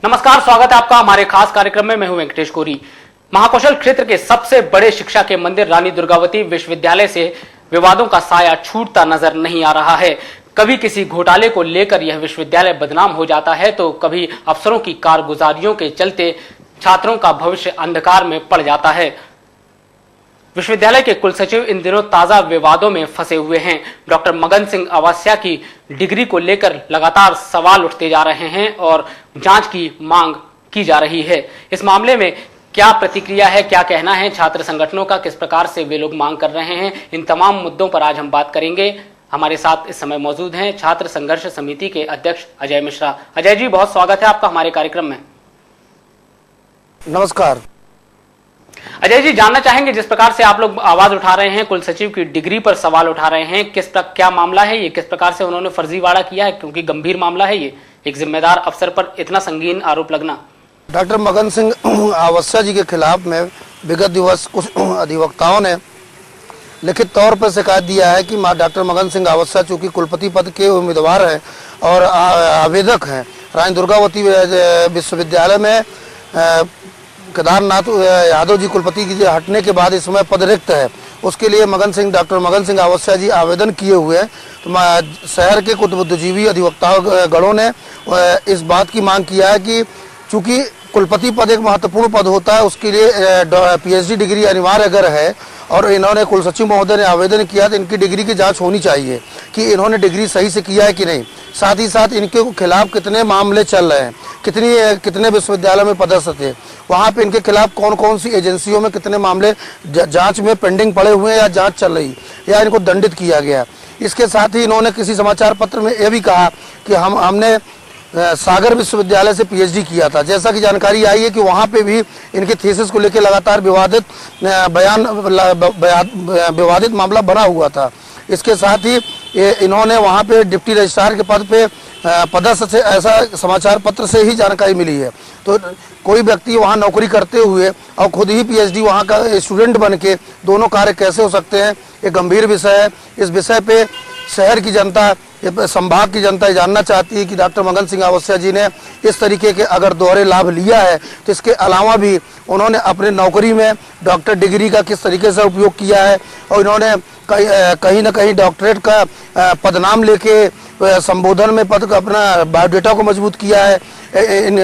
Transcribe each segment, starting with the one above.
नमस्कार, स्वागत है आपका हमारे खास कार्यक्रम में। मैं हूं वेंकटेश कोरी। महाकौशल क्षेत्र के सबसे बड़े शिक्षा के मंदिर रानी दुर्गावती विश्वविद्यालय से विवादों का साया छूटता नजर नहीं आ रहा है। कभी किसी घोटाले को लेकर यह विश्वविद्यालय बदनाम हो जाता है तो कभी अफसरों की कारगुजारियों के चलते छात्रों का भविष्य अंधकार में पड़ जाता है। विश्वविद्यालय के कुलसचिव इन दिनों ताजा विवादों में फंसे हुए हैं। डॉक्टर मगन सिंह अवस्थिया की डिग्री को लेकर लगातार सवाल उठते जा रहे हैं और जांच की मांग की जा रही है। इस मामले में क्या प्रतिक्रिया है, क्या कहना है छात्र संगठनों का, किस प्रकार से वे लोग मांग कर रहे हैं, इन तमाम मुद्दों पर आज हम बात करेंगे। हमारे साथ इस समय मौजूद हैं छात्र संघर्ष समिति के अध्यक्ष अजय मिश्रा। अजय जी, बहुत स्वागत है आपका हमारे कार्यक्रम में। नमस्कार अजय जी, जानना चाहेंगे जिस प्रकार से आप लोग आवाज उठा रहे हैं, कुलसचिव की डिग्री पर सवाल उठा रहे हैं, क्या मामला है ये, किस प्रकार से उन्होंने फर्जीवाड़ा किया है, क्योंकि गंभीर मामला है ये, एक जिम्मेदार अफसर पर इतना संगीन आरोप लगना। डॉक्टर मगन सिंह अवस्थिया जी के खिलाफ में विगत दिवस कुछ अधिवक्ताओं ने लिखित तौर पर शिकायत दिया है कि डॉक्टर मगन सिंह अवस्थिया चूंकि कुलपति पद के उम्मीदवार हैं और आवेदक हैं, रानी दुर्गावती विश्वविद्यालय में केदारनाथ यादव जी कुलपति की हटने के बाद इस समय पद रिक्त है, उसके लिए डॉक्टर मगन सिंह अवस्थिया जी आवेदन किए हुए हैं। तो शहर के कुछ बुद्धिजीवी अधिवक्ता गणों ने इस बात की मांग किया है कि चूंकि कुलपति पद एक महत्वपूर्ण पद होता है, उसके लिए पीएचडी डिग्री अनिवार्य अगर है और इन्होंने कुलसचिव महोदय ने आवेदन किया तो इनकी डिग्री की जांच होनी चाहिए कि इन्होंने डिग्री सही से किया है कि नहीं। साथ ही साथ इनके खिलाफ कितने मामले चल रहे हैं, कितने विश्वविद्यालय में पदस्थ थे, वहाँ पे इनके खिलाफ कौन कौन सी एजेंसियों में कितने मामले जांच में पेंडिंग पड़े हुए हैं या जांच चल रही या इनको दंडित किया गया। इसके साथ ही इन्होंने किसी समाचार पत्र में यह भी कहा कि हमने सागर विश्वविद्यालय से पीएचडी किया था। जैसा कि जानकारी आई है कि वहाँ पे भी इनके थीसिस को लेकर लगातार विवादित मामला बना हुआ था। इसके साथ ही इन्होंने वहाँ पे डिप्टी रजिस्ट्रार के पद पे पदस्थ से, ऐसा समाचार पत्र से ही जानकारी मिली है। तो कोई व्यक्ति वहाँ नौकरी करते हुए और खुद ही पीएचडी वहाँ का स्टूडेंट बन के दोनों कार्य कैसे हो सकते हैं, ये गंभीर विषय है। इस विषय पे शहर की जनता, संभाग की जनता जानना चाहती है कि डॉक्टर मगन सिंह अवस्थिया जी ने इस तरीके के अगर दोहरे लाभ लिया है तो इसके अलावा भी उन्होंने अपने नौकरी में डॉक्टर डिग्री का किस तरीके से उपयोग किया है और इन्होंने कहीं ना कहीं डॉक्टरेट का पदनाम लेके संबोधन में पद का अपना बायोडेटा को मजबूत किया है। इन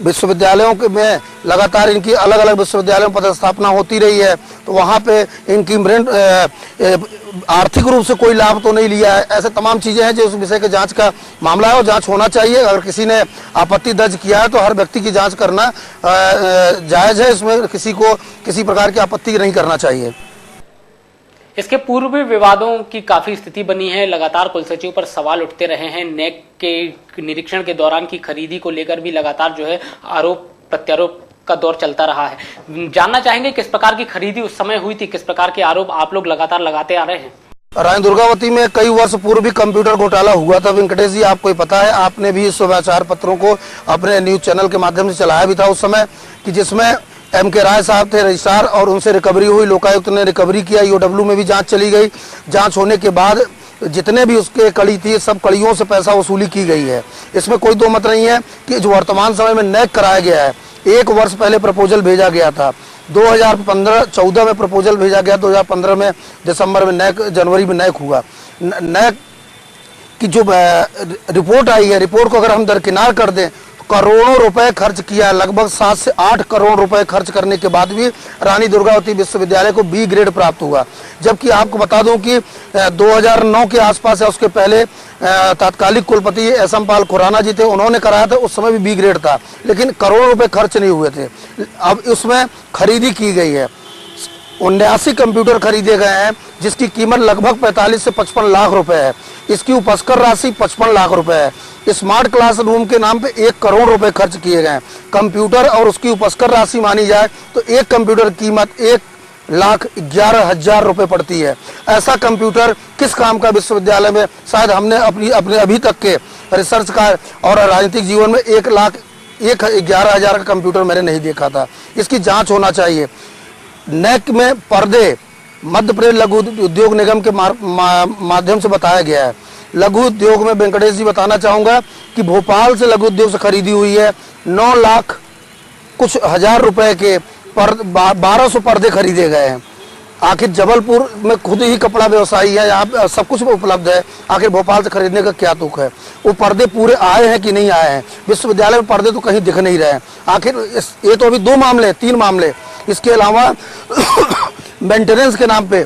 विश्वविद्यालयों के में लगातार इनकी अलग अलग विश्वविद्यालयों में पदस्थापना होती रही है, तो वहाँ पे इनकी आर्थिक रूप से कोई लाभ तो नहीं लिया है। ऐसे तमाम चीज़ें हैं जो उस विषय के जांच का मामला है और जांच होना चाहिए। अगर किसी ने आपत्ति दर्ज किया है तो हर व्यक्ति की जांच करना जायज़ है, इसमें किसी को किसी प्रकार की आपत्ति नहीं करना चाहिए। इसके पूर्व भी विवादों की काफी स्थिति बनी है, लगातार कुलसचिव पर सवाल उठते रहे हैं। नेक के निरीक्षण के दौरान की खरीदी को लेकर भी लगातार जो है आरोप प्रत्यारोप का दौर चलता रहा है। जानना चाहेंगे किस प्रकार की खरीदी उस समय हुई थी, किस प्रकार के आरोप आप लोग लगातार लगाते आ रहे हैं। रानी दुर्गावती में कई वर्ष पूर्व भी कंप्यूटर घोटाला हुआ था। वेंकटेश जी, आपको पता है, आपने भी समाचार पत्रों को अपने न्यूज चैनल के माध्यम से चलाया भी था उस समय, कि जिसमें M.K. राय साहब थे रजिस्ट्रार और उनसे रिकवरी हुई, लोकायुक्त ने रिकवरी किया, ईओडब्ल्यू में भी जांच चली गई। जांच होने के बाद जितने भी उसके कड़ी थी, सब कड़ियों से पैसा वसूली की गई है। इसमें कोई दो मत नहीं है कि जो वर्तमान समय में नैक कराया गया है, 1 वर्ष पहले प्रपोजल भेजा गया था, 2015-14 में प्रपोजल भेजा गया, 2015 में दिसंबर में नैक, जनवरी में नैक हुआ। नैक की जो रिपोर्ट आई है, रिपोर्ट को अगर हम दरकिनार कर दें, करोड़ों रुपए खर्च किया, लगभग 7 से 8 करोड़ रुपए खर्च करने के बाद भी रानी दुर्गावती विश्वविद्यालय को बी ग्रेड प्राप्त हुआ। जबकि आपको बता दूं कि 2009 के आसपास या उसके पहले तात्कालिक कुलपति एसएम खुराना जी थे, उन्होंने कराया था, उस समय भी बी ग्रेड था, लेकिन करोड़ों रुपए खर्च नहीं हुए थे। अब उसमें खरीदी की गई है, 79 कंप्यूटर खरीदे गए हैं जिसकी कीमत लगभग 45 से 55 लाख रुपए है। इसकी उपस्कर राशि 55 लाख रुपए है। स्मार्ट क्लासरूम के नाम पे 1 करोड़ रुपए खर्च किए गए। कंप्यूटर और उसकी उपस्कर राशि मानी जाए तो एक कंप्यूटर की कीमत 1,11,000 रुपए पड़ती है। ऐसा कंप्यूटर किस काम का विश्वविद्यालय में, शायद हमने अपने अभी तक के रिसर्च का और राजनीतिक जीवन में 1,11,000 का कंप्यूटर मैंने नहीं देखा था। इसकी जाँच होना चाहिए। नेक में पर्दे मध्य प्रदेश लघु उद्योग निगम के माध्यम से बताया गया है लघु उद्योग में वेंकटेश जी बताना चाहूंगा कि भोपाल से लघु उद्योग से खरीदी हुई है 9 लाख कुछ हजार रुपए के 1200 पर्दे खरीदे गए हैं। आखिर जबलपुर में खुद ही कपड़ा व्यवसायी है, यहाँ सब कुछ उपलब्ध है, आखिर भोपाल से खरीदने का क्या तुक है? वो पर्दे पूरे आए हैं कि नहीं आए हैं? विश्वविद्यालय में पर्दे तो कहीं दिख नहीं रहे हैं। आखिर ये तो अभी 2 मामले 3 मामले, इसके अलावा मेंटेनेंस के नाम पे,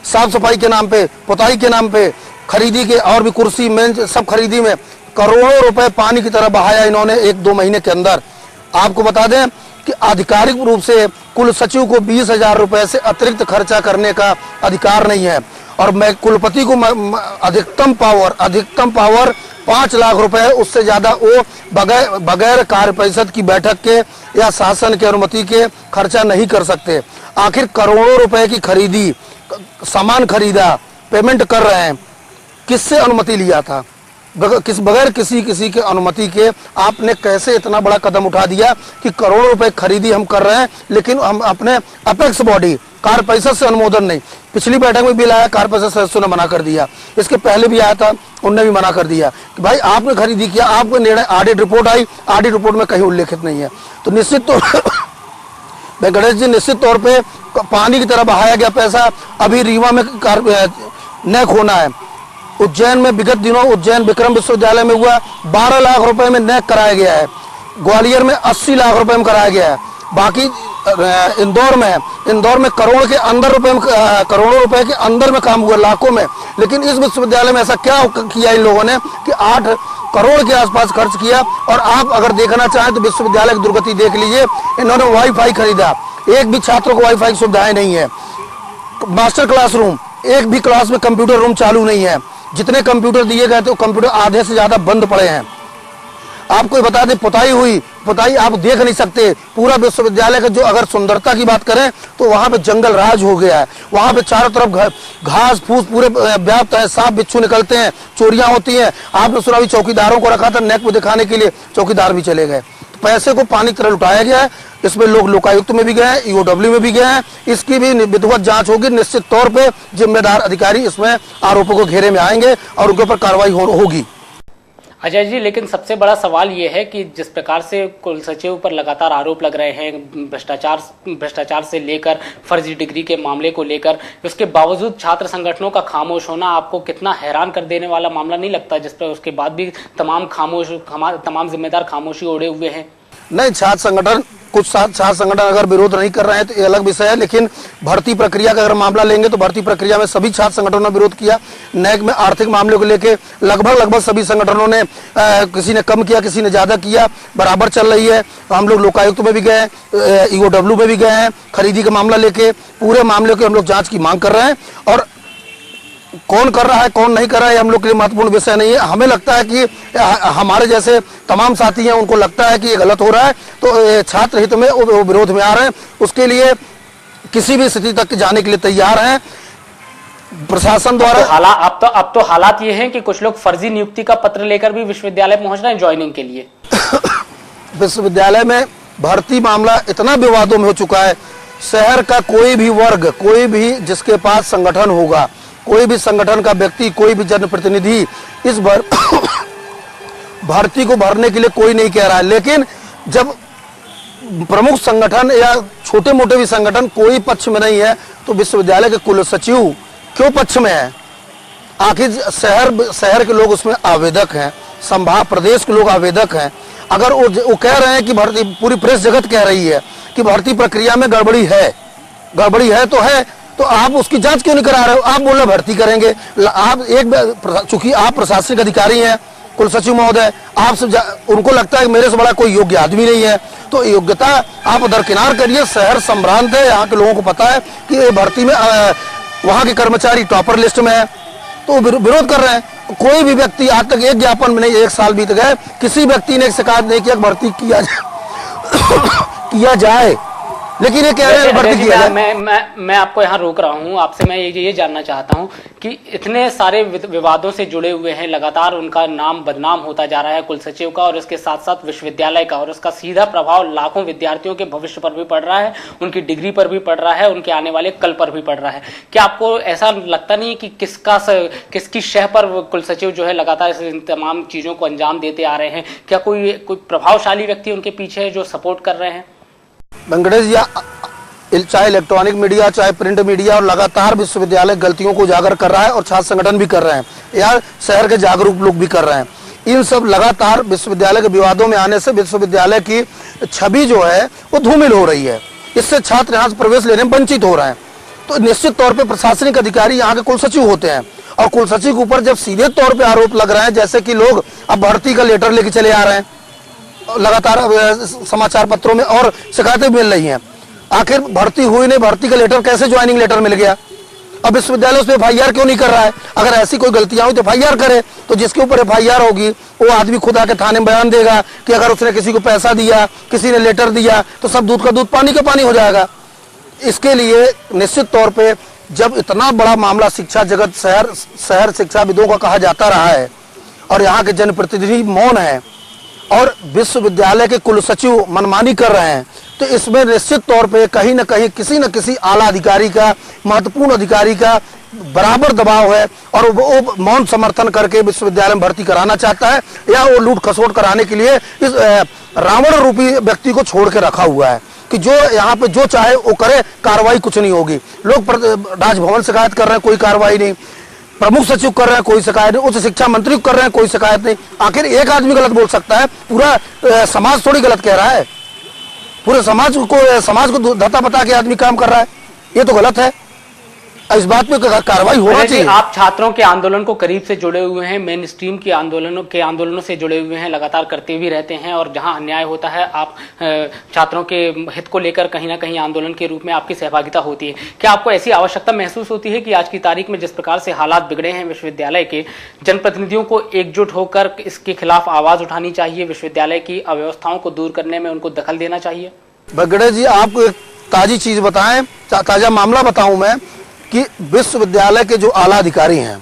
साफ सफाई के नाम पे, पुताई के नाम पे खरीदी के, और भी कुर्सी मेज सब खरीदी में करोड़ों रुपए पानी की तरह बहाया इन्होंने 1-2 महीने के अंदर। आपको बता दें कि आधिकारिक रूप से कुल सचिव को 20,000 रुपए से अतिरिक्त खर्चा करने का अधिकार नहीं है, और मैं कुलपति को अधिकतम पावर 5 लाख रुपए, उससे ज्यादा वो बगैर कार्य परिषद की बैठक के या शासन की अनुमति के खर्चा नहीं कर सकते। आखिर करोड़ों रुपए की खरीदी, सामान खरीदा, पेमेंट कर रहे हैं, किससे अनुमति लिया था? बगैर किसी के अनुमति के आपने कैसे इतना बड़ा कदम उठा दिया कि करोड़ों रुपए खरीदी हम कर रहे हैं, लेकिन हम अपने अपेक्स बॉडी कार्य परिषद से अनुमोदन नहीं। पिछली बैठक में बिल आया, कार्य परिषद सदस्यों ने मना कर दिया, इसके पहले भी आया था, उनने भी मना कर दिया कि भाई आपने खरीदी किया, आपका निर्णय, ऑडिट रिपोर्ट आई, ऑडिट रिपोर्ट में कहीं उल्लेखित नहीं है। तो निश्चित तौर वेंकटेश जी, निश्चित तौर पे पानी की तरह बहाया गया पैसा। अभी रीवा में नेक होना है, उज्जैन में विगत दिनों उज्जैन विक्रम विश्वविद्यालय में हुआ, 12 लाख रुपए में नेक कराया गया है। ग्वालियर में 80 लाख रुपए में कराया गया है। बाकी इंदौर में करोड़ों रुपए के अंदर में काम हुआ, लाखों में। लेकिन इस विश्वविद्यालय में ऐसा क्या किया इन लोगों ने कि 8 करोड़ के आसपास खर्च किया। और आप अगर देखना चाहें तो विश्वविद्यालय की दुर्गति देख लीजिए, इन्होंने वाईफाई खरीदा, एक भी छात्रों को वाईफाई की सुविधाएं नहीं है। मास्टर क्लासरूम, एक भी क्लास में कंप्यूटर रूम चालू नहीं है। जितने कंप्यूटर दिए गए थे कंप्यूटर आधे से ज्यादा बंद पड़े हैं। आपको बता दें, पुताई आप देख नहीं सकते। पूरा विश्वविद्यालय का जो अगर सुंदरता की बात करें तो वहां पे जंगल राज हो गया है। वहां पे चारों तरफ घास फूस पूरे व्याप्त है, सांप बिच्छू निकलते हैं, चोरियां होती हैं। आपने सुना भी चौकीदारों को रखा था नेक में दिखाने के लिए, चौकीदार भी चले गए। पैसे को पानी की तरह लुटाया गया है। इसमें लोग लोकायुक्त में भी गए हैं, ईओडब्ल्यू में भी गए हैं। इसकी भी विधिवत जांच होगी। निश्चित तौर पे जिम्मेदार अधिकारी इसमें आरोपों को घेरे में आएंगे और उनके ऊपर कार्रवाई होगी। अजय जी, लेकिन सबसे बड़ा सवाल ये है कि जिस प्रकार से कुल सचिव पर लगातार आरोप लग रहे हैं भ्रष्टाचार से लेकर फर्जी डिग्री के मामले को लेकर, उसके बावजूद छात्र संगठनों का खामोश होना आपको कितना हैरान कर देने वाला मामला नहीं लगता, जिस पर उसके बाद भी तमाम जिम्मेदार खामोशी ओढ़े हुए हैं? नहीं, कुछ छात्र संगठन अगर विरोध नहीं कर रहे हैं तो ये अलग विषय है, लेकिन भर्ती प्रक्रिया का अगर मामला लेंगे तो भर्ती प्रक्रिया में सभी छात्र संगठनों ने विरोध किया। नेक में आर्थिक मामले को लेकर लगभग सभी संगठनों ने, किसी ने कम किया, किसी ने ज्यादा किया, बराबर चल रही है। हम लोग लोकायुक्त में भी गए, ईओडब्ल्यू में भी गए हैं, खरीदी का मामला लेके पूरे मामले की हम लोग जांच की मांग कर रहे हैं। और कौन कर रहा है कौन नहीं कर रहा है हम लोग के लिए महत्वपूर्ण विषय नहीं है। हमें लगता है कि हमारे जैसे तमाम साथी हैं, उनको लगता है कि ये गलत हो रहा है, तो छात्र हित में वो विरोध में आ रहे हैं। उसके लिए किसी भी स्थिति तक जाने के लिए तैयार हैं प्रशासन द्वारा। अब तो हालात ये हैं कि कुछ लोग फर्जी नियुक्ति का पत्र लेकर भी विश्वविद्यालय पहुंच रहे हैं ज्वाइनिंग के लिए। विश्वविद्यालय में भर्ती मामला इतना विवादों में हो चुका है, शहर का कोई भी वर्ग, कोई भी जिसके पास संगठन होगा, कोई भी संगठन का व्यक्ति, कोई भी जनप्रतिनिधि इस भर्ती को भरने के लिए कोई नहीं कह रहा है। लेकिन जब प्रमुख संगठन या छोटे मोटे भी संगठन कोई पक्ष में नहीं है तो विश्वविद्यालय के कुल सचिव क्यों पक्ष में है? आखिर शहर के लोग उसमें आवेदक हैं, संभाग प्रदेश के लोग आवेदक हैं। अगर वो कह रहे हैं कि भर्ती, पूरी प्रेस जगत कह रही है कि भर्ती प्रक्रिया में गड़बड़ी है तो आप उसकी जांच क्यों नहीं करा रहे हो? आप बोल रहे भर्ती करेंगे। आप चूंकि आप प्रशासनिक अधिकारी हैं, कुल सचिव महोदय, उनको लगता है कि मेरे से बड़ा कोई योग्य आदमी नहीं है, तो योग्यता आप दरकिनार करिए। शहर संभ्रांत है, यहाँ के लोगों को पता है कि भर्ती में वहाँ के कर्मचारी टॉपर लिस्ट में है, तो विरोध कर रहे हैं। कोई भी व्यक्ति आज तक एक ज्ञापन में नहीं, 1 साल बीत गए, किसी व्यक्ति ने शिकायत नहीं किया भर्ती किया जाए। लेकिन ये कह रहे हैं भर्ती किया जाए। मैं आपको यहाँ रोक रहा हूँ, आपसे मैं ये जानना चाहता हूँ कि इतने सारे विवादों से जुड़े हुए हैं, लगातार उनका नाम बदनाम होता जा रहा है कुल सचिव का, और इसके साथ साथ विश्वविद्यालय का, और उसका सीधा प्रभाव लाखों विद्यार्थियों के भविष्य पर भी पड़ रहा है, उनकी डिग्री पर भी पड़ रहा है, उनके आने वाले कल पर भी पड़ रहा है। क्या आपको ऐसा लगता नहीं कि किसकी शह पर कुल सचिव जो है लगातार इन तमाम चीजों को अंजाम देते आ रहे हैं? क्या कोई प्रभावशाली व्यक्ति उनके पीछे है जो सपोर्ट कर रहे हैं? वेंकटेश जी, चाहे इलेक्ट्रॉनिक मीडिया चाहे प्रिंट मीडिया, और लगातार विश्वविद्यालय गलतियों को उजागर कर रहा है और छात्र संगठन भी कर रहे हैं, या शहर के जागरूक लोग भी कर रहे हैं। इन सब लगातार विश्वविद्यालय के विवादों में आने से विश्वविद्यालय की छवि जो है वो धूमिल हो रही है। इससे छात्र यहाँ से प्रवेश लेने में वंचित हो रहे हैं। तो निश्चित तौर पर प्रशासनिक अधिकारी यहाँ के कुल सचिव होते हैं, और कुल सचिव के ऊपर जब सीधे तौर पर आरोप लग रहे हैं, जैसे कि लोग अब भर्ती का लेटर लेके चले आ रहे हैं, लगातार समाचार पत्रों में और शिकायतें मिल रही हैं, आखिर भर्ती हुई नहीं, भर्ती का लेटर कैसे ज्वाइनिंग लेटर मिल गया? अब विश्वविद्यालय उस पर FIR क्यों नहीं कर रहा है? अगर ऐसी कोई गलतियां हुई तो FIR करे। तो जिसके ऊपर FIR होगी वो आदमी खुद आके थाने में बयान देगा कि अगर उसने किसी को पैसा दिया, किसी ने लेटर दिया, तो सब दूध का दूध पानी का पानी हो जाएगा। इसके लिए निश्चित तौर पर जब इतना बड़ा मामला शिक्षा जगत शहर शिक्षाविदों का कहा जाता रहा है, और यहाँ के जनप्रतिनिधि मौन है, और विश्वविद्यालय के कुल सचिव मनमानी कर रहे हैं, तो इसमें निश्चित तौर पे कहीं न कहीं किसी न किसी आला अधिकारी का, महत्वपूर्ण अधिकारी का बराबर दबाव है, और वो मौन समर्थन करके विश्वविद्यालय में भर्ती कराना चाहता है, या वो लूट खसोट कराने के लिए इस रावण रूपी व्यक्ति को छोड़ के रखा हुआ है कि जो यहाँ पे जो चाहे वो करे, कार्रवाई कुछ नहीं होगी। लोग राजभवन शिकायत कर रहे हैं, कोई कार्रवाई नहीं, प्रमुख सचिव कर रहे हैं, कोई शिकायत नहीं, उच्च शिक्षा मंत्री कर रहे हैं, कोई शिकायत नहीं। आखिर एक आदमी गलत बोल सकता है, पूरा समाज थोड़ी गलत कह रहा है। पूरे समाज को धता बता के आदमी काम कर रहा है, ये तो गलत है। इस बात पे कार्रवाई होना चाहिए। आप छात्रों के आंदोलन को करीब से जुड़े हुए हैं, मेन स्ट्रीम के आंदोलनों से जुड़े हुए हैं, लगातार करते भी रहते हैं, और जहां अन्याय होता है आप छात्रों के हित को लेकर कहीं ना कहीं आंदोलन के रूप में आपकी सहभागिता होती है। क्या आपको ऐसी आवश्यकता महसूस होती है कि आज की तारीख में जिस प्रकार से हालात बिगड़े हैं विश्वविद्यालय के, जनप्रतिनिधियों को एकजुट होकर इसके खिलाफ आवाज उठानी चाहिए, विश्वविद्यालय की अव्यवस्थाओं को दूर करने में उनको दखल देना चाहिए? बगड़े जी, आपको एक ताजी चीज बताएं, ताजा मामला बताऊं मैं कि विश्वविद्यालय के जो आला अधिकारी हैं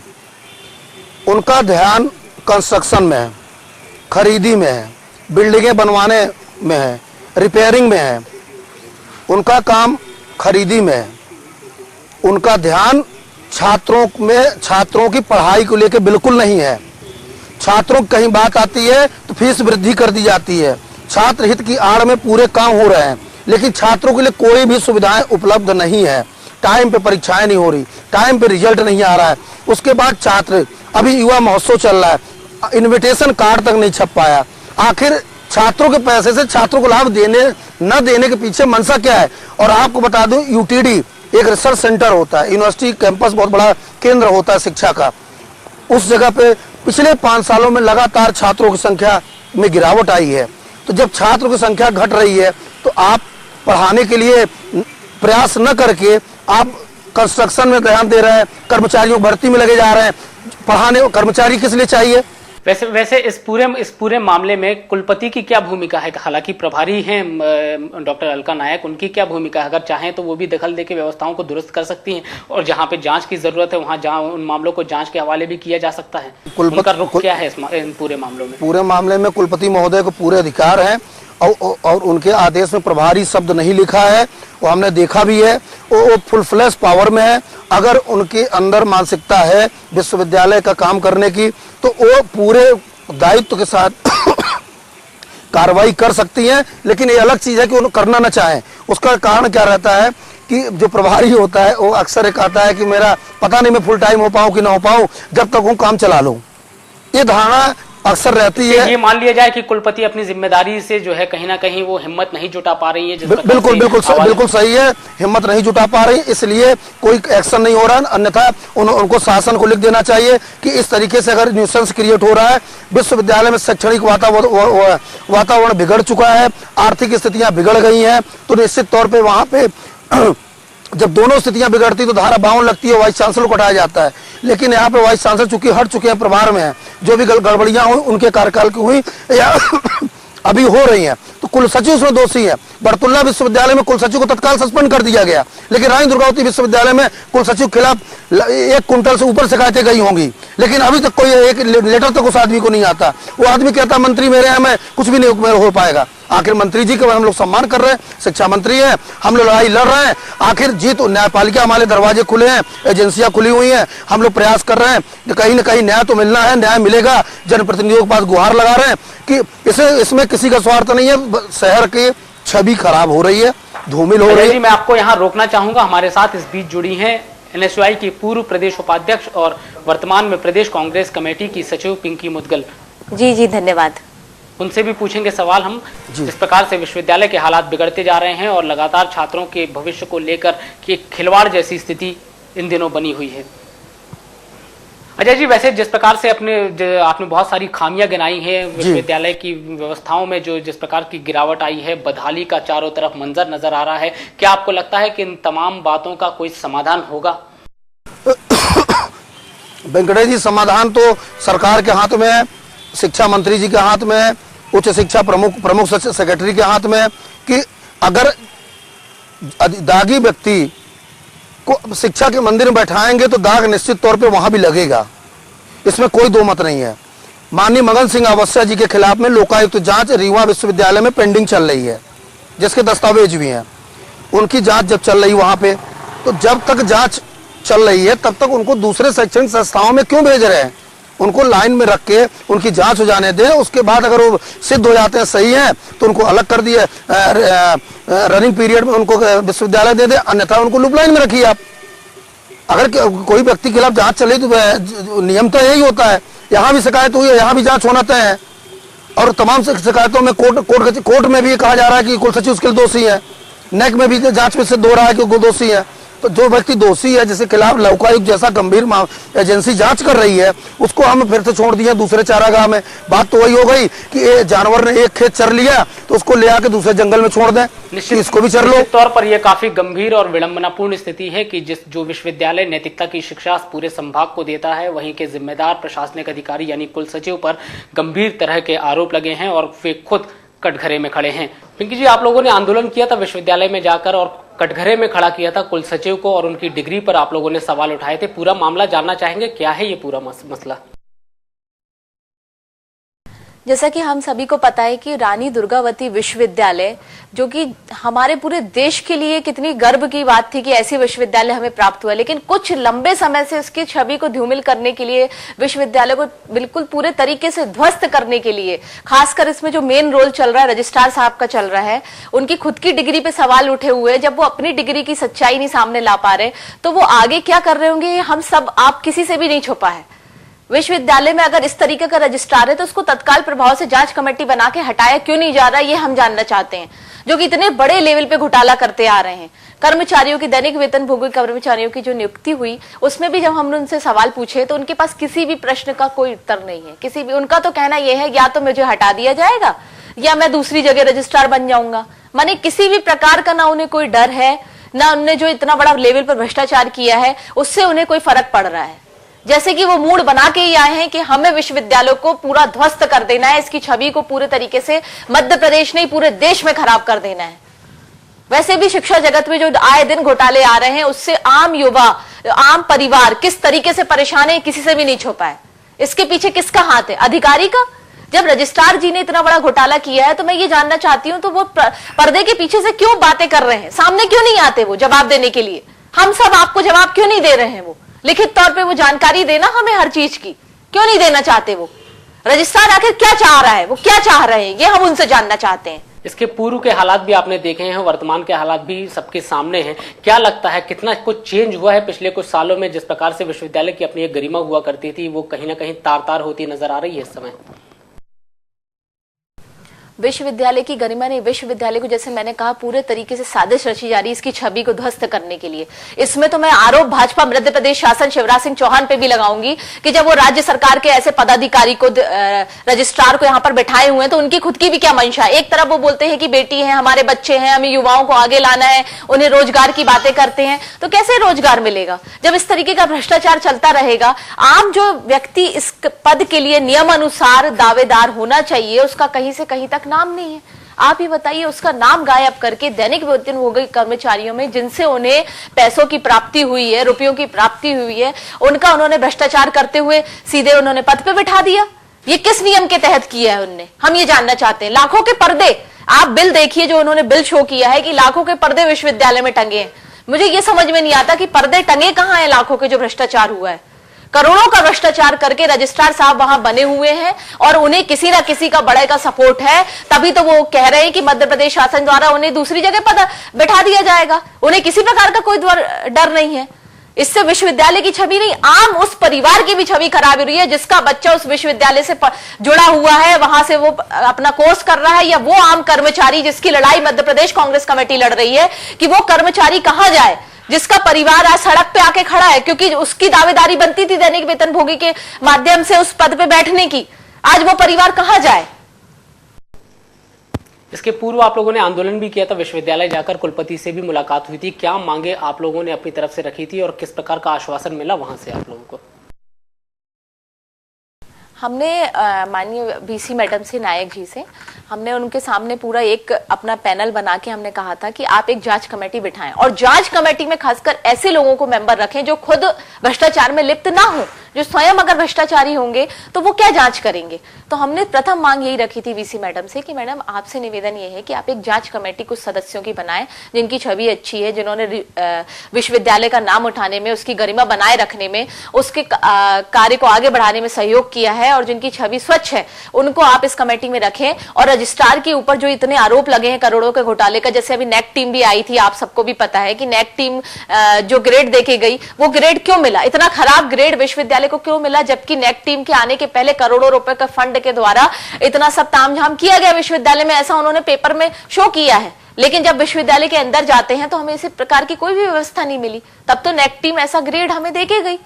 उनका ध्यान कंस्ट्रक्शन में है, खरीदी में है, बिल्डिंगें बनवाने में है, रिपेयरिंग में है, उनका काम खरीदी में है। उनका ध्यान छात्रों की पढ़ाई को लेकर बिल्कुल नहीं है। छात्रों की कहीं बात आती है तो फीस वृद्धि कर दी जाती है, छात्र हित की आड़ में पूरे काम हो रहे हैं, लेकिन छात्रों के लिए कोई भी सुविधाएं उपलब्ध नहीं है। टाइम पे परीक्षाएं नहीं हो रही, टाइम पे रिजल्ट नहीं आ रहा है। उसके बाद छात्र, अभी युवा महोत्सव चल रहा है, इनविटेशन कार्ड तक नहीं छप पाया। आखिर छात्रों के पैसे से छात्रों को लाभ देने न देने के पीछे मंशा क्या है? और आपको बता दूं, यूटीडी एक रिसर्च सेंटर होता है, यूनिवर्सिटी कैंपस बहुत बड़ा केंद्र होता है शिक्षा का। उस जगह पे पिछले 5 सालों में लगातार छात्रों की संख्या में गिरावट आई है। तो जब छात्रों की संख्या घट रही है तो आप पढ़ाने के लिए प्रयास न करके आप कंस्ट्रक्शन में ध्यान दे रहे हैं, कर्मचारियों भर्ती में लगे जा रहे हैं। पढ़ाने कर्मचारी किस लिए चाहिए? वैसे इस पूरे मामले में कुलपति की क्या भूमिका है? हालांकि प्रभारी हैं डॉक्टर अलका नायक, उनकी क्या भूमिका है? अगर चाहें तो वो भी दखल देके व्यवस्थाओं को दुरुस्त कर सकती हैं, और जहां पे जांच की जरूरत है वहां उन मामलों को जांच के हवाले भी किया जा सकता है। उनका रुख क्या है इन पूरे मामलों में? पूरे मामले में कुलपति महोदय को पूरे अधिकार हैं, और उनके आदेश में प्रभारी शब्द नहीं लिखा है, वो हमने देखा भी है। वो फुल फ्लैश पावर में है। अगर उनके अंदर मानसिकता है विश्वविद्यालय का काम करने की, तो वो पूरे दायित्व के साथ कार्रवाई कर सकती हैं। लेकिन ये अलग चीज है कि उन्हें करना न चाहें। उसका कारण क्या रहता है कि जो प्रभारी होता है वो अक्सर एक आता है कि मेरा पता नहीं मैं फुल टाइम हो पाऊँ कि ना हो पाऊँ, जब तक वो काम चला लूँ, ये धारणा अक्सर रहती है। ये मान लिया जाए कि कुलपति अपनी जिम्मेदारी से जो है कहीं ना कहीं वो हिम्मत नहीं जुटा पा रही है। बिल्कुल सही है, हिम्मत नहीं जुटा पा रही, इसलिए कोई एक्शन नहीं हो रहा है। अन्यथा उनको शासन को लिख देना चाहिए कि इस तरीके से अगर न्यूसेंस क्रिएट हो रहा है, विश्वविद्यालय में शैक्षणिक वातावरण बिगड़ चुका है, आर्थिक स्थितियां बिगड़ गई हैं, तो निश्चित तौर पर वहां पे जब दोनों स्थितियां बिगड़ती तो धारा 52 लगती है, वाइस चांसलर को हटाया जाता है। लेकिन यहाँ पे वाइस चांसलर चूंकि हट चुके हैं, प्रभार में है, जो भी गड़बड़ियां हुई उनके कार्यकाल की हुई या अभी हो रही हैं, तो कुल सचिव उसमें दोषी है। बरतुल्ला विश्वविद्यालय में कुल सचिव को तत्काल सस्पेंड कर दिया गया, लेकिन रानी दुर्गावती विश्वविद्यालय में कुल सचिव के खिलाफ 1 कुंटल से ऊपर शिकायतें गई होंगी, लेकिन अभी तक कोई एक लेटर तक उस आदमी को नहीं आता। वो आदमी कहता मंत्री मेरे हैं, मैं कुछ भी नहीं हो पाएगा। आखिर मंत्री जी का हम लोग सम्मान कर रहे हैं, शिक्षा मंत्री हैं, हम लोग लड़ाई लड़ रहे हैं। आखिर जीत, न्यायपालिका हमारे दरवाजे खुले हैं, एजेंसियां खुली हुई हैं, हम लोग प्रयास कर रहे हैं, कहीं न कहीं न्याय तो मिलना है, न्याय मिलेगा। जनप्रतिनिधियों के पास गुहार लगा रहे हैं कि इसमें किसी का स्वार्थ नहीं है। शहर की छवि खराब हो रही है, धूमिल हो रही है। मैं आपको यहाँ रोकना चाहूंगा। हमारे साथ इस बीच जुड़ी हैं NSUI की पूर्व प्रदेश उपाध्यक्ष और वर्तमान में प्रदेश कांग्रेस कमेटी की सचिव पिंकी मुदगल। जी धन्यवाद। उनसे भी पूछेंगे सवाल हम। जिस प्रकार से विश्वविद्यालय के हालात बिगड़ते जा रहे हैं और लगातार छात्रों के भविष्य को लेकर कि एक खिलवाड़ जैसी स्थिति इन दिनों बनी हुई है। अजय जी, वैसे जिस प्रकार से आपने बहुत सारी खामियां गिनाई हैं विश्वविद्यालय की व्यवस्थाओं में, जो जिस प्रकार की गिरावट आई है, बदहाली का चारों तरफ मंजर नजर आ रहा है, क्या आपको लगता है कि इन तमाम बातों का कोई समाधान होगा? वेंकटेश जी, समाधान तो सरकार के हाथ में है, शिक्षा मंत्री जी के हाथ में है, उच्च शिक्षा प्रमुख सेक्रेटरी के हाथ में है कि अगर दागी व्यक्ति को शिक्षा के मंदिर में बैठाएंगे तो दाग निश्चित तौर पे वहां भी लगेगा, इसमें कोई दो मत नहीं है। माननीय मगन सिंह अवस्थिया जी के खिलाफ में लोकायुक्त जांच रीवा विश्वविद्यालय में पेंडिंग चल रही है, जिसके दस्तावेज भी हैं। उनकी जांच जब चल रही वहां पे, तो जब तक जांच चल रही है तब तक उनको दूसरे शैक्षणिक संस्थाओं में क्यों भेज रहे हैं? उनको लाइन में रख के उनकी जांच हो जाने दें, उसके बाद अगर वो सिद्ध हो जाते हैं सही है तो उनको अलग कर दिए, रनिंग पीरियड में उनको विश्वविद्यालय दे दे, अन्यथा उनको लूप लाइन में रखिए आप। अगर कोई व्यक्ति के खिलाफ जांच चले तो नियम तो यही होता है। यहाँ भी शिकायत हुई है, यहाँ भी जांच होना तय है, और तमाम शिकायतों में कोर्ट में भी कहा जा रहा है कि कुल सचिव उसके दोषी है, नेक में भी जांच में सिद्ध हो रहा है कि वो दोषी है। तो जो व्यक्ति दोषी है, जिसके खिलाफ लोकायुक्त जैसा गंभीर एजेंसी जांच कर रही है, उसको हम फिर से छोड़ दिया दूसरे चारागाह में। बात तो वही हो गई कि जानवर ने एक खेत चर लिया तो उसको ले आके दूसरे जंगल में छोड़ दें, इसको भी चर लो। निश्चित तौर पर यह काफी गंभीर और विडंबनापूर्ण स्थिति है कि जो विश्वविद्यालय नैतिकता की शिक्षा पूरे संभाग को देता है, वहीं के जिम्मेदार प्रशासनिक अधिकारी यानी कुल सचिव पर गंभीर तरह के आरोप लगे हैं और वे खुद कटघरे में खड़े हैं। पिंकी जी, आप लोगों ने आंदोलन किया था विश्वविद्यालय में जाकर और कटघरे में खड़ा किया था कुल सचिव को, और उनकी डिग्री पर आप लोगों ने सवाल उठाए थे। पूरा मामला जानना चाहेंगे, क्या है ये पूरा मसला? जैसा कि हम सभी को पता है कि रानी दुर्गावती विश्वविद्यालय, जो कि हमारे पूरे देश के लिए कितनी गर्व की बात थी कि ऐसी विश्वविद्यालय हमें प्राप्त हुआ, लेकिन कुछ लंबे समय से उसकी छवि को धूमिल करने के लिए, विश्वविद्यालय को बिल्कुल पूरे तरीके से ध्वस्त करने के लिए, खासकर इसमें जो मेन रोल चल रहा है रजिस्ट्रार साहब का चल रहा है, उनकी खुद की डिग्री पे सवाल उठे हुए, जब वो अपनी डिग्री की सच्चाई नहीं सामने ला पा रहे तो वो आगे क्या कर रहे होंगे, हम सब आप किसी से भी नहीं छुपा है। विश्वविद्यालय में अगर इस तरीके का रजिस्ट्रार है तो उसको तत्काल प्रभाव से जांच कमेटी बना के हटाया क्यों नहीं जा रहा, ये हम जानना चाहते हैं, जो कि इतने बड़े लेवल पे घोटाला करते आ रहे हैं। कर्मचारियों की दैनिक वेतनभोगी कर्मचारियों की जो नियुक्ति हुई, उसमें भी जब हमने उनसे सवाल पूछे तो उनके पास किसी भी प्रश्न का कोई उत्तर नहीं है। किसी भी, उनका तो कहना यह है या तो मुझे हटा दिया जाएगा या मैं दूसरी जगह रजिस्ट्रार बन जाऊंगा। माने किसी भी प्रकार का ना उन्हें कोई डर है, ना उन्हें जो इतना बड़ा लेवल पर भ्रष्टाचार किया है उससे उन्हें कोई फर्क पड़ रहा है। जैसे कि वो मूड बना के ही आए हैं कि हमें विश्वविद्यालयों को पूरा ध्वस्त कर देना है, इसकी छवि को पूरे तरीके से मध्य प्रदेश नहीं पूरे देश में खराब कर देना है। वैसे भी शिक्षा जगत में जो आए दिन घोटाले आ रहे हैं, उससे आम युवा, आम परिवार किस तरीके से परेशान है, किसी से भी नहीं छुपा है। इसके पीछे किसका हाथ है? अधिकारी का। जब रजिस्ट्रार जी ने इतना बड़ा घोटाला किया है तो मैं ये जानना चाहती हूं, तो वो पर्दे के पीछे से क्यों बातें कर रहे हैं? सामने क्यों नहीं आते वो जवाब देने के लिए? हम सब आपको जवाब क्यों नहीं दे रहे हैं? वो लिखित तौर पे वो जानकारी देना हमें हर चीज की, क्यों नहीं देना चाहते? वो रजिस्ट्रार आखिर क्या चाह रहा है, वो क्या चाह रहे हैं, ये हम उनसे जानना चाहते हैं। इसके पूर्व के हालात भी आपने देखे हैं, वर्तमान के हालात भी सबके सामने हैं। क्या लगता है कितना कुछ चेंज हुआ है पिछले कुछ सालों में? जिस प्रकार से विश्वविद्यालय की अपनी एक गरिमा हुआ करती थी, वो कहीं ना कहीं तार तार होती नजर आ रही है इस समय। विश्वविद्यालय की गरिमा नहीं, विश्वविद्यालय को जैसे मैंने कहा पूरे तरीके से साजिश रची जा रही है इसकी छवि को ध्वस्त करने के लिए। इसमें तो मैं आरोप भाजपा मध्य प्रदेश शासन शिवराज सिंह चौहान पे भी लगाऊंगी कि जब वो राज्य सरकार के ऐसे पदाधिकारी को, रजिस्ट्रार को यहाँ पर बैठाए हुए हैं तो उनकी खुद की भी क्या मंशा है। एक तरफ वो बोलते हैं कि बेटी है, हमारे बच्चे हैं, हमें युवाओं को आगे लाना है, उन्हें रोजगार की बातें करते हैं, तो कैसे रोजगार मिलेगा जब इस तरीके का भ्रष्टाचार चलता रहेगा? आम जो व्यक्ति इस पद के लिए नियम अनुसार दावेदार होना चाहिए, उसका कहीं से कहीं तक नाम नहीं है। आप ये बताइए, उसका नाम गायब करके दैनिक वेतनभोगी कर्मचारियों में जिनसे उन्हें पैसों की प्राप्ति हुई है, रुपयों की प्राप्ति हुई है, उनका उन्होंने भ्रष्टाचार करते हुए सीधे उन्होंने पद पे बिठा दिया। ये किस नियम के तहत किया है उनने, हम ये जानना चाहते हैं। लाखों के पर्दे, आप बिल देखिए जो उन्होंने बिल शो किया है कि लाखों के पर्दे विश्वविद्यालय में टंगे हैं। मुझे ये समझ में नहीं आता कि पर्दे टंगे कहां हैं लाखों के जो भ्रष्टाचार हुआ है। करोड़ों का भ्रष्टाचार करके रजिस्ट्रार साहब वहां बने हुए हैं और उन्हें किसी ना किसी का बड़े का सपोर्ट है, तभी तो वो कह रहे हैं कि मध्य प्रदेश शासन द्वारा उन्हें दूसरी जगह पद बैठा दिया जाएगा। उन्हें किसी प्रकार का कोई डर नहीं है। इससे विश्वविद्यालय की छवि नहीं, आम उस परिवार की भी छवि खराब हो रही है जिसका बच्चा उस विश्वविद्यालय से जुड़ा हुआ है, वहां से वो अपना कोर्स कर रहा है, या वो आम कर्मचारी जिसकी लड़ाई मध्य प्रदेश कांग्रेस कमेटी लड़ रही है कि वो कर्मचारी कहां जाए, जिसका परिवार आज सड़क पे आके खड़ा है क्योंकि उसकी दावेदारी बनती थी दैनिक वेतनभोगी के माध्यम से उस पद पे बैठने की। आज वो परिवार कहां जाए? इसके पूर्व आप लोगों ने आंदोलन भी किया था, विश्वविद्यालय जाकर कुलपति से भी मुलाकात हुई थी। क्या मांगे आप लोगों ने अपनी तरफ से रखी थी और किस प्रकार का आश्वासन मिला वहां से आप लोगों को? हमने माननीय बीसी मैडम से, नायक जी से, हमने उनके सामने पूरा एक अपना पैनल बना के हमने कहा था कि आप एक जांच कमेटी बिठाएं और जांच कमेटी में खासकर ऐसे लोगों को मेंबर रखें जो खुद भ्रष्टाचार में लिप्त ना हो। जो स्वयं अगर भ्रष्टाचारी होंगे तो वो क्या जांच करेंगे। तो हमने प्रथम मांग यही रखी थी वीसी मैडम से कि मैडम आपसे निवेदन ये है कि आप एक जांच कमेटी कुछ सदस्यों की बनाएं जिनकी छवि अच्छी है, जिन्होंने विश्वविद्यालय का नाम उठाने में, उसकी गरिमा बनाए रखने में, उसके कार्य को आगे बढ़ाने में सहयोग किया है और जिनकी छवि स्वच्छ है, उनको आप इस कमेटी में रखें। और रजिस्ट्रार के ऊपर जो इतने आरोप लगे हैं करोड़ों के घोटाले का, जैसे अभी नेक टीम भी आई थी, आप सबको भी पता है कि नेक टीम जो ग्रेड देके गई, वो ग्रेड क्यों मिला, इतना खराब ग्रेड विश्वविद्यालय को क्यों मिला, जबकि नेक टीम के आने के पहले करोड़ों रुपए का फंड के द्वारा इतना सब तामझाम किया गया विश्वविद्यालय में, ऐसा उन्होंने पेपर में शो किया है। लेकिन जब विश्वविद्यालय के अंदर जाते हैं तो हमें इसी प्रकार की कोई भी व्यवस्था नहीं मिली। तब तो नेक टीम ऐसा ग्रेड हमें देके गई।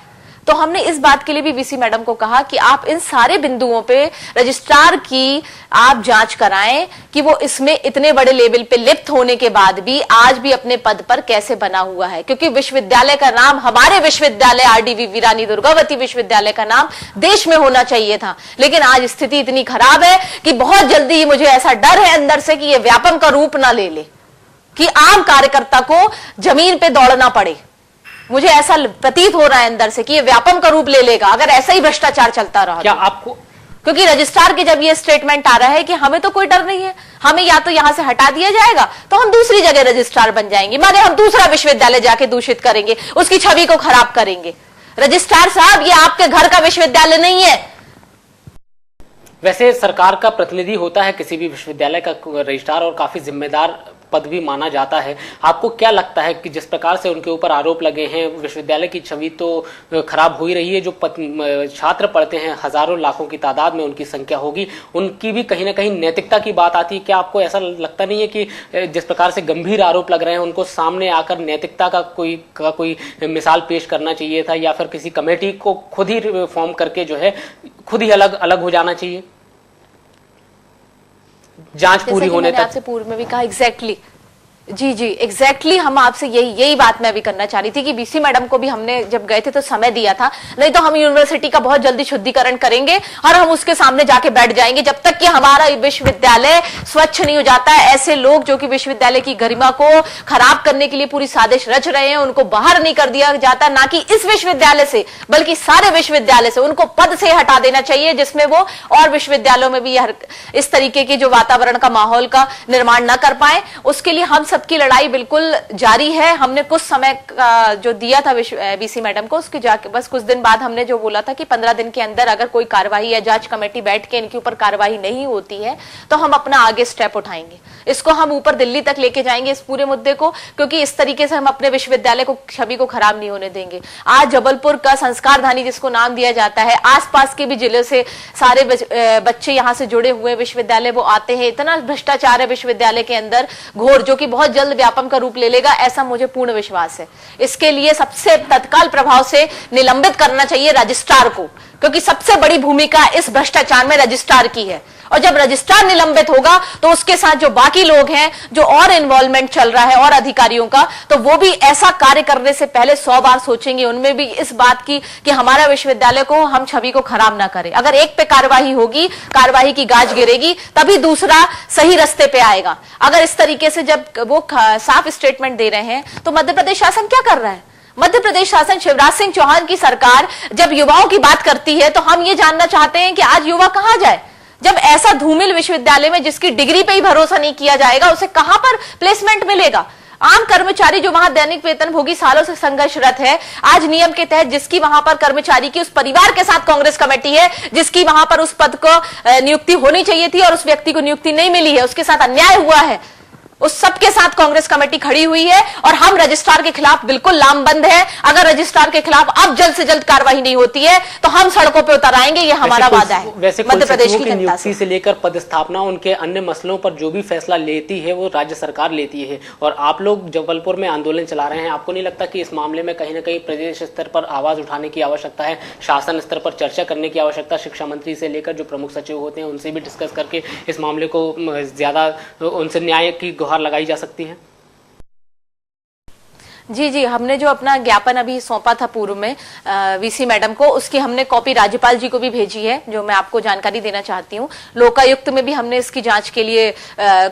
तो हमने इस बात के लिए भी वीसी मैडम को कहा कि आप इन सारे बिंदुओं पे रजिस्ट्रार की आप जांच कराएं कि वो इसमें इतने बड़े लेवल पे लिप्त होने के बाद भी आज भी अपने पद पर कैसे बना हुआ है। क्योंकि विश्वविद्यालय का नाम, हमारे विश्वविद्यालय आरडीवीवी रानी दुर्गावती विश्वविद्यालय का नाम देश में होना चाहिए था, लेकिन आज स्थिति इतनी खराब है कि बहुत जल्दी मुझे ऐसा डर है अंदर से कि ये व्यापम का रूप ना ले ले, कि आम कार्यकर्ता को जमीन पे दौड़ना पड़े। मुझे ऐसा प्रतीत हो रहा है अंदर से कि ये व्यापम का रूप ले लेगा अगर ऐसा ही भ्रष्टाचार चलता रहा। क्या आपको, क्योंकि रजिस्ट्रार के जब ये स्टेटमेंट आ रहा है कि हमें तो कोई डर नहीं है, हमें या तो यहां से हटा दिया जाएगा तो हम दूसरी जगह रजिस्ट्रार बन जाएंगे, माने हम दूसरा विश्वविद्यालय जाके दूषित करेंगे, उसकी छवि को खराब करेंगे। रजिस्ट्रार साहब, ये आपके घर का विश्वविद्यालय नहीं है। वैसे सरकार का प्रतिनिधि होता है किसी भी विश्वविद्यालय का रजिस्ट्रार और काफी जिम्मेदार पद भी माना जाता है। आपको क्या लगता है कि जिस प्रकार से उनके ऊपर आरोप लगे हैं, विश्वविद्यालय की छवि तो खराब हो ही रही है, जो छात्र पढ़ते हैं हजारों लाखों की तादाद में उनकी संख्या होगी, उनकी भी कहीं ना कहीं नैतिकता की बात आती है। क्या आपको ऐसा लगता नहीं है कि जिस प्रकार से गंभीर आरोप लग रहे हैं उनको सामने आकर नैतिकता का कोई मिसाल पेश करना चाहिए था, या फिर किसी कमेटी को खुद ही फॉर्म करके जो है खुद ही अलग अलग हो जाना चाहिए जांच पूरी होने तक? आपसे पूर्व में भी कहा एग्जैक्टली, जी एग्जैक्टली हम आपसे यही बात मैं भी करना चाह रही थी कि बीसी मैडम को भी हमने जब गए थे तो समय दिया था, नहीं तो हम यूनिवर्सिटी का बहुत जल्दी शुद्धिकरण करेंगे और हम उसके सामने जाके बैठ जाएंगे जब तक कि हमारा विश्वविद्यालय स्वच्छ नहीं हो जाता है। ऐसे लोग जो कि विश्वविद्यालय की गरिमा को खराब करने के लिए पूरी साजिश रच रहे हैं, उनको बाहर नहीं कर दिया जाता, ना कि इस विश्वविद्यालय से बल्कि सारे विश्वविद्यालय से उनको पद से हटा देना चाहिए, जिसमें वो और विश्वविद्यालयों में भी इस तरीके के जो वातावरण का माहौल का निर्माण न कर पाए। उसके लिए हम सबकी लड़ाई बिल्कुल जारी है। हमने कुछ समय का जो दिया था बीसी मैडम को, उसके जाके बस कुछ दिन बाद हमने जो बोला था कि 15 दिन के अंदर अगर कोई कार्रवाई या जांच कमेटी बैठ के इनके ऊपर कार्रवाई नहीं होती है तो हम अपना आगे स्टेप उठाएंगे। इसको हम ऊपर दिल्ली तक लेके जाएंगे इस पूरे मुद्दे को, क्योंकि इस तरीके से हम अपने विश्वविद्यालय को, छवि को खराब नहीं होने देंगे। आज जबलपुर का संस्कारधानी जिसको नाम दिया जाता है, आसपास के भी जिले से सारे बच्चे यहाँ से जुड़े हुए विश्वविद्यालय वो आते हैं। इतना भ्रष्टाचार है विश्वविद्यालय के अंदर घोर, जो कि बहुत जल्द व्यापम का रूप ले लेगा, ऐसा मुझे पूर्ण विश्वास है। इसके लिए सबसे तत्काल प्रभाव से निलंबित करना चाहिए रजिस्ट्रार को, क्योंकि सबसे बड़ी भूमिका इस भ्रष्टाचार में रजिस्ट्रार की है। और जब रजिस्ट्रार निलंबित होगा तो उसके साथ जो बाकी लोग हैं, जो और इन्वॉल्वमेंट चल रहा है और अधिकारियों का, तो वो भी ऐसा कार्य करने से पहले 100 बार सोचेंगे। उनमें भी इस बात की कि हमारा विश्वविद्यालय को, हम छवि को खराब ना करें। अगर एक पे कार्रवाई होगी, कार्रवाई की गाज गिरेगी, तभी दूसरा सही रास्ते पे आएगा। अगर इस तरीके से जब वो साफ स्टेटमेंट दे रहे हैं तो मध्य प्रदेश शासन क्या कर रहा है? मध्य प्रदेश शासन, शिवराज सिंह चौहान की सरकार जब युवाओं की बात करती है तो हम ये जानना चाहते हैं कि आज युवा कहां जाए? जब ऐसा धूमिल विश्वविद्यालय में जिसकी डिग्री पे ही भरोसा नहीं किया जाएगा, उसे कहां पर प्लेसमेंट मिलेगा? आम कर्मचारी जो वहां दैनिक वेतनभोगी सालों से संघर्षरत है, आज नियम के तहत जिसकी वहां पर कर्मचारी की उस परिवार के साथ कांग्रेस कमेटी है, जिसकी वहां पर उस पद को नियुक्ति होनी चाहिए थी और उस व्यक्ति को नियुक्ति नहीं मिली है, उसके साथ अन्याय हुआ है, उस सबके साथ कांग्रेस कमेटी खड़ी हुई है। और हम रजिस्ट्रार के खिलाफ बिल्कुल लामबंद है। अगर रजिस्ट्रार के खिलाफ अब जल्द से जल्द कार्रवाई नहीं होती है तो हम सड़कों पे उतर आएंगे, ये हमारा वादा है। वैसे मध्य प्रदेश की जनता से लेकर पदस्थापना, उनके अन्य मसलों पर जो भी फैसला लेती है वो राज्य सरकार लेती है। और आप लोग जबलपुर में आंदोलन चला रहे हैं, आपको नहीं लगता कि इस मामले में कहीं ना कहीं प्रदेश स्तर पर आवाज उठाने की आवश्यकता है, शासन स्तर पर चर्चा करने की आवश्यकता, शिक्षा मंत्री से लेकर जो प्रमुख सचिव होते हैं उनसे भी डिस्कस करके इस मामले को ज्यादा, उनसे न्याय की गुहार लगाई जा सकती है? जी जी, हमने जो अपना ज्ञापन अभी सौंपा था पूर्व में वीसी मैडम को, उसकी हमने कॉपी राज्यपाल जी को भी भेजी है, जो मैं आपको जानकारी देना चाहती हूँ। लोकायुक्त में भी हमने इसकी जांच के लिए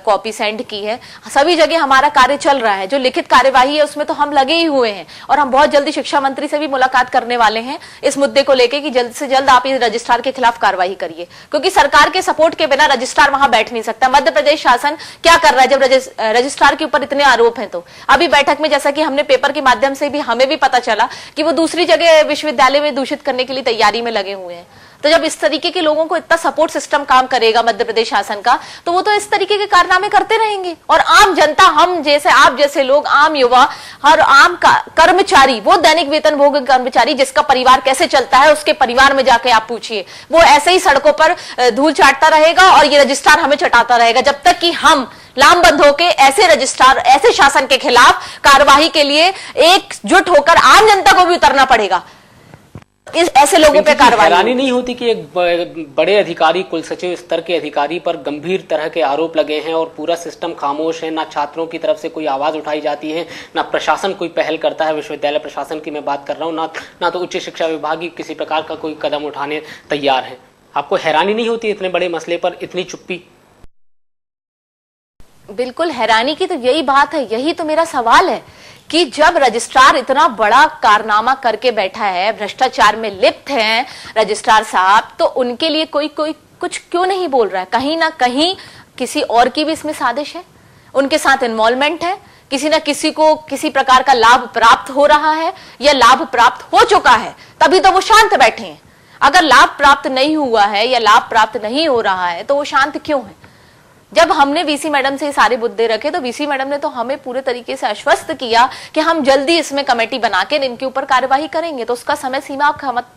कॉपी सेंड की है। सभी जगह हमारा कार्य चल रहा है। जो लिखित कार्यवाही है उसमें तो हम लगे ही हुए हैं और हम बहुत जल्दी शिक्षा मंत्री से भी मुलाकात करने वाले हैं इस मुद्दे को लेकर कि जल्द से जल्द आप इस रजिस्ट्रार के खिलाफ कार्रवाई करिए, क्योंकि सरकार के सपोर्ट के बिना रजिस्ट्रार वहां बैठ नहीं सकता। मध्य प्रदेश शासन क्या कर रहा है जब रजिस्ट्रार के ऊपर इतने आरोप हैं? तो अभी बैठक में जैसा कि हमने पेपर के माध्यम से भी हमें भी पता चला कि वो दूसरी जगह विश्वविद्यालय में दूषित करने के लिए तैयारी में लगे हुए हैं। तो जब इस तरीके के लोगों को इतना सपोर्ट सिस्टम काम करेगा मध्य प्रदेश शासन का, तो वो तो इस तरीके के कारनामे करते रहेंगे। और आम जनता, हम जैसे, आप जैसे लोग, आम युवा और आम कर्मचारी, वो दैनिक वेतनभोगी कर्मचारी जिसका परिवार कैसे चलता है, उसके परिवार में जाके आप पूछिए, वो ऐसे ही सड़कों पर धूल चाटता रहेगा और ये रजिस्ट्रार हमें चटाता रहेगा, जब तक कि हम लामबंद होके ऐसे रजिस्ट्रार, ऐसे शासन के खिलाफ कार्रवाई के लिए एकजुट होकर आम जनता को भी उतरना पड़ेगा। इस ऐसे लोगों पे कार्रवाई हैरानी नहीं होती कि एक बड़े अधिकारी, कुल सचिव स्तर के अधिकारी पर गंभीर तरह के आरोप लगे हैं और पूरा सिस्टम खामोश है? ना छात्रों की तरफ से कोई आवाज उठाई जाती है, ना प्रशासन कोई पहल करता है, विश्वविद्यालय प्रशासन की मैं बात कर रहा हूँ, ना तो उच्च शिक्षा विभाग किसी प्रकार का कोई कदम उठाने तैयार है। आपको हैरानी नहीं होती इतने बड़े मसले पर इतनी चुप्पी? बिल्कुल हैरानी की तो यही बात है, यही तो मेरा सवाल है कि जब रजिस्ट्रार इतना बड़ा कारनामा करके बैठा है, भ्रष्टाचार में लिप्त हैं रजिस्ट्रार साहब, तो उनके लिए कोई कुछ क्यों नहीं बोल रहा है? कहीं ना कहीं किसी और की भी इसमें साजिश है, उनके साथ इन्वॉल्वमेंट है, किसी ना किसी को किसी प्रकार का लाभ प्राप्त हो रहा है या लाभ प्राप्त हो चुका है, तभी तो वो शांत बैठे हैं। अगर लाभ प्राप्त नहीं हुआ है या लाभ प्राप्त नहीं हो रहा है तो वो शांत क्यों है? जब हमने वीसी मैडम से ये सारे मुद्दे रखे तो वीसी मैडम ने तो हमें पूरे तरीके से आश्वस्त किया कि हम जल्दी इसमें कमेटी बना के इनके ऊपर कार्यवाही करेंगे। तो उसका समय सीमा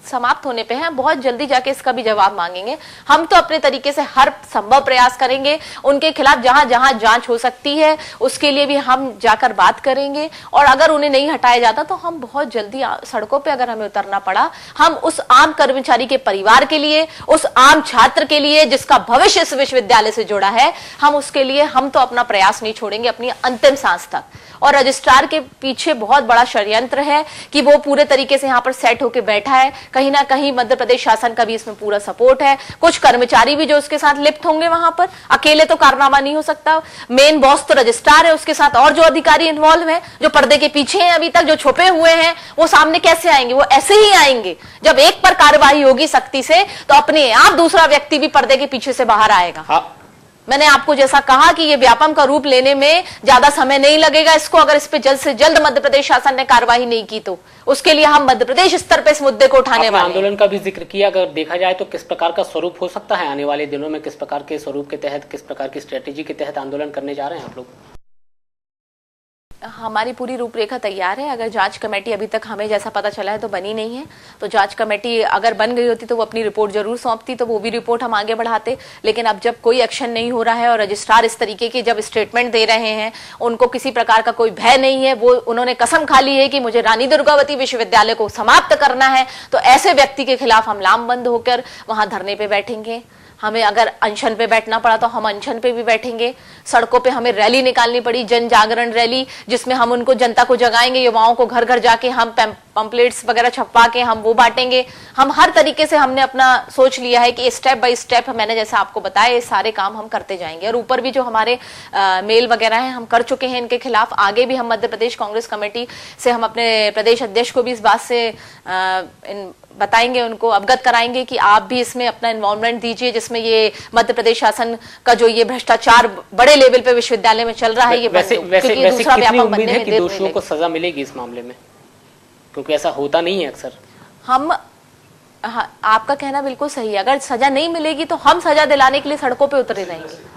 समाप्त होने पे है, बहुत जल्दी जाके इसका भी जवाब मांगेंगे। हम तो अपने तरीके से हर संभव प्रयास करेंगे, उनके खिलाफ जहां जहां जांच हो सकती है उसके लिए भी हम जाकर बात करेंगे। और अगर उन्हें नहीं हटाया जाता तो हम बहुत जल्दी सड़कों पर, अगर हमें उतरना पड़ा, हम उस आम कर्मचारी के परिवार के लिए, उस आम छात्र के लिए जिसका भविष्य इस विश्वविद्यालय से जुड़ा है, हम उसके लिए, हम तो अपना प्रयास नहीं छोड़ेंगे अपनी अंतिम सांस तक। और रजिस्ट्रार के पीछे बहुत बड़ा षड्यंत्र है कि वो पूरे तरीके से यहाँ पर सेट होकर बैठा है। कहीं ना कहीं मध्य प्रदेश शासन का भी इसमें पूरा सपोर्ट है, कुछ कर्मचारी भी जो उसके साथ लिप्त होंगे वहां पर। अकेले तो कारनामा नहीं हो सकता, मेन बॉस तो रजिस्ट्रार है, उसके साथ और जो अधिकारी इन्वॉल्व है, जो पर्दे के पीछे हैं अभी तक, जो छुपे हुए हैं, वो सामने कैसे आएंगे? वो ऐसे ही आएंगे। जब एक पर कार्रवाई होगी सख्ती से तो अपने आप दूसरा व्यक्ति भी पर्दे के पीछे से बाहर आएगा। मैंने आपको जैसा कहा कि ये व्यापम का रूप लेने में ज्यादा समय नहीं लगेगा इसको, अगर इस पे जल्द से जल्द मध्य प्रदेश शासन ने कार्रवाई नहीं की तो उसके लिए हम मध्य प्रदेश स्तर पे इस मुद्दे को उठाने वाले हैं। आंदोलन का भी जिक्र किया, अगर देखा जाए तो किस प्रकार का स्वरूप हो सकता है आने वाले दिनों में? किस प्रकार के स्वरूप के तहत, किस प्रकार की स्ट्रेटेजी के तहत आंदोलन करने जा रहे हैं आप लोग? हमारी पूरी रूपरेखा तैयार है। अगर जांच कमेटी, अभी तक हमें जैसा पता चला है तो बनी नहीं है, तो जांच कमेटी अगर बन गई होती तो वो अपनी रिपोर्ट जरूर सौंपती, तो वो भी रिपोर्ट हम आगे बढ़ाते। लेकिन अब जब कोई एक्शन नहीं हो रहा है और रजिस्ट्रार इस तरीके की जब स्टेटमेंट दे रहे हैं, उनको किसी प्रकार का कोई भय नहीं है, वो उन्होंने कसम खा ली है कि मुझे रानी दुर्गावती विश्वविद्यालय को समाप्त करना है, तो ऐसे व्यक्ति के खिलाफ हम लामबंद होकर वहां धरने पे बैठेंगे। हमें अगर अनशन पे बैठना पड़ा तो हम अनशन पे भी बैठेंगे। सड़कों पे हमें रैली निकालनी पड़ी, जन जागरण रैली, जिसमें हम उनको, जनता को जगाएंगे, युवाओं को घर घर जाके हम पंपलेट्स वगैरह छपवा के हम वो बांटेंगे। हम हर तरीके से हमने अपना सोच लिया है कि स्टेप बाय स्टेप, मैंने जैसा आपको बताया, ये सारे काम हम करते जाएंगे। और ऊपर भी जो हमारे मेल वगैरह हैं हम कर चुके हैं इनके खिलाफ। आगे भी हम मध्य प्रदेश कांग्रेस कमेटी से हम अपने प्रदेश अध्यक्ष को भी इस बात से बताएंगे, उनको अवगत कराएंगे कि आप भी इसमें अपना इन्वॉल्वमेंट दीजिए, जिसमें ये मध्य प्रदेश शासन का जो ये भ्रष्टाचार बड़े लेवल पे विश्वविद्यालय में चल रहा है, ये वैसे दूसरा कितनी व्यापक उम्मीद बनने है में कि देर दोषियों नहीं को सजा मिलेगी इस मामले में, क्योंकि ऐसा होता नहीं है अक्सर। हम आपका कहना बिल्कुल सही है, अगर सजा नहीं मिलेगी तो हम सजा दिलाने के लिए सड़कों पे उतरे रहेंगे।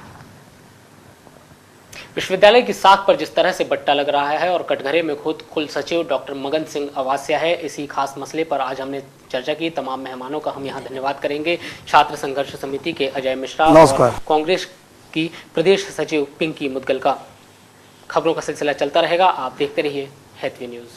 विश्वविद्यालय की साख पर जिस तरह से बट्टा लग रहा है और कटघरे में खुद कुल सचिव डॉक्टर मगन सिंह अवास्या है, इसी खास मसले पर आज हमने चर्चा की। तमाम मेहमानों का हम यहाँ धन्यवाद करेंगे। छात्र संघर्ष समिति के अजय मिश्रा और कांग्रेस की प्रदेश सचिव पिंकी मुदगल का। खबरों का सिलसिला चलता रहेगा, आप देखते रहिए हैथवे न्यूज।